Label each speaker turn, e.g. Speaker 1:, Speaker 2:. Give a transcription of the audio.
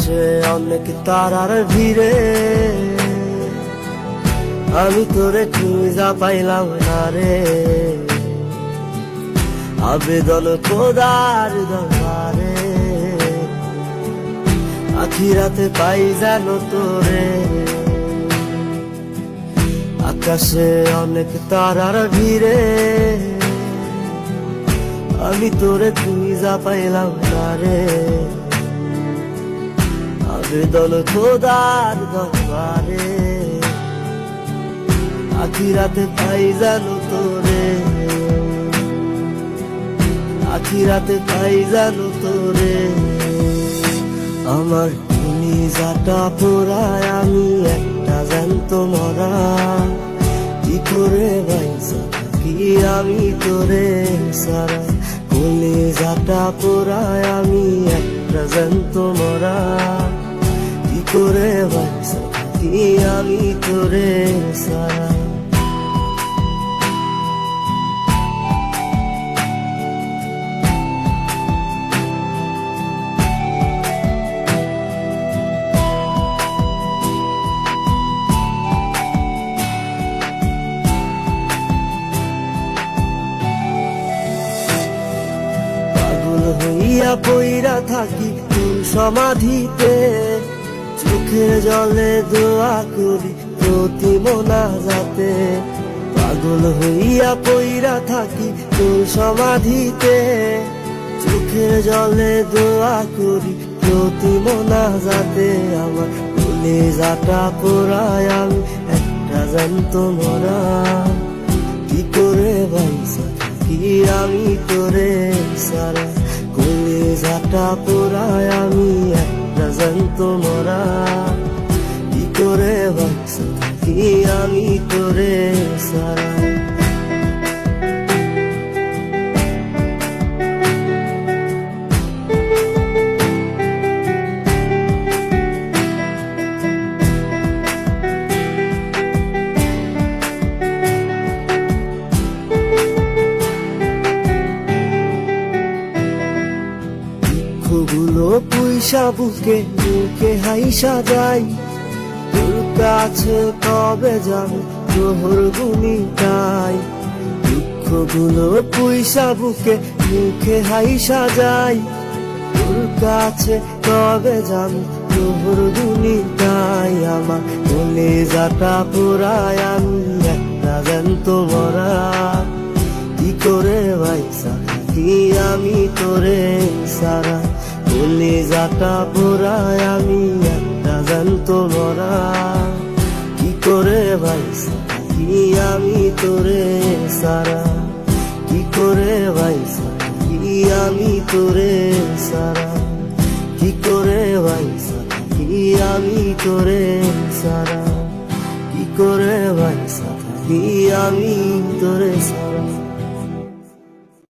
Speaker 1: আকাশে অনেক তারার ভিড়ে আমি তোরে খুঁজা পাইলাম না রে। আবেদন খোদার দরবারে আখিরাতে পাই জানো তোরে। আকাশে অনেক তারার ভিড়ে আমি তোরে খুঁজা পাইলাম না রে। আবেদন খোদার দরবারে আখিরাতে পাই জানো তোরে। আখিরাতে পাই জানো তোরে। আমার কলিজাটা পোড়ায় আমি একটা জ্যান্ত মরা। কি করে বাইসা থাকি আমি তোরে সারা। কলিজাটা পোড়ায় আমি একটা জ্যান্ত মরা। কি করে বাইসা থাকি আমি তোরে সারা। হইয়া পইরা থাকি তোর সমাধিতে, চোখের জলে দোয়া করি প্রতি মোনাজাতে। পাগল হইয়া পইরা থাকি তোর সমাধিতে, চোখের জলে দোয়া করি প্রতি মোনাজাতে। আমার কলিজাটা পোড়ায় আমি একটা জ্যান্ত মরা। কি করে বাইসা থাকি আমি তোরে সারা। কলিজাটা পোড়ায় আমি একটা জ্যান্ত মরা। কি করে বাইসা থাকি আমি তোরে সারা। গুলো পুইসা বুকে বুকে হাইসা যাই, তোর কাছে কবে যাবো তোর গুনিটাই। দুঃখগুলো পুইসা বুকে মুখে হাইসা যাই, তোর কাছে কবে যাবো তোর গুনিটাই। আমার কলিজাটা পোড়ায় আমি একটা জ্যান্ত মরা। কি করে বাইসা থাকি আমি তোরে সারা। কলিজাটা পোড়ায় আমি একটা জ্যান্ত মরা। কি করে বাইসা থাকি আমি তোরে সারা। কি করে বাইসা থাকি আমি তোরে সারা। কি করে বাইসা থাকি আমি তোরে সারা। কি করে বাইসা থাকি আমি তোরে সারা।